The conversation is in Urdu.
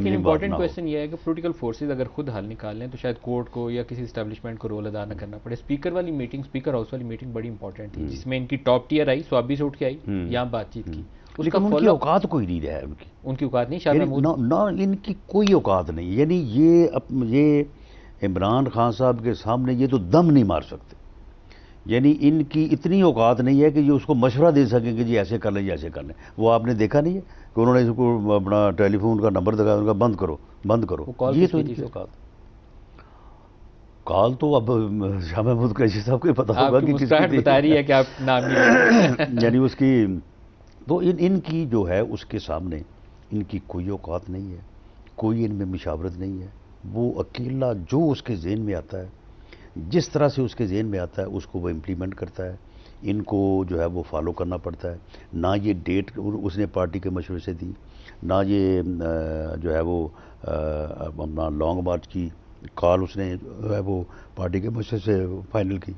لیکن امپورٹنٹ کویشچن یہ ہے کہ پولیٹیکل فورسز اگر خود حل نکال لیں تو شاید کورٹ کو یا کسی اسٹیبلشمنٹ کو رول ادا نہ کرنا پڑے. اسپیکر والی میٹنگ، اسپیکر ہاؤس والی میٹنگ بڑی امپورٹنٹ تھی، جس میں ان کی ٹاپ ٹیئر آئی، سوابی سے اٹھ کے آئی، یہاں بات چیت کی. لیکن ان کی اوقات کوئی نہیں ہے، ان کی اوقات نہیں. شاہ محمود نہ ان کی کوئی اوقات نہیں. یعنی یہ عمران خان صاحب کے سامنے یہ تو دم نہیں مار سکتے. یعنی ان کی اتنی اوقات نہیں ہے کہ یہ اس کو مشورہ دے سکیں کہ جی ایسے کر لیں یا ایسے کر لیں. وہ آپ نے دیکھا نہیں ہے کہ انہوں نے اس کو اپنا ٹیلی فون کا نمبر دکھایا، ان کا بند کرو بند کرو. یہ تو ان کی اوقات. کال تو اب شاہ محمود قریشی صاحب کو پتا ہوگا کہ کس کی بتا رہی ہے کہ آپ نام نہیں یعنی اس کی تو ان کی جو ہے اس کے سامنے ان کی کوئی اوقات نہیں ہے، کوئی ان میں مشاورت نہیں ہے. وہ اکیلا جو اس کے ذہن میں آتا ہے، جس طرح سے اس کے ذہن میں آتا ہے اس کو وہ امپلیمنٹ کرتا ہے. ان کو جو ہے وہ فالو کرنا پڑتا ہے. نہ یہ ڈیٹ اس نے پارٹی کے مشورے سے دی، نہ یہ جو ہے وہ اپنا لانگ مارچ کی کال اس نے جو ہے وہ پارٹی کے مشورے سے فائنل کی.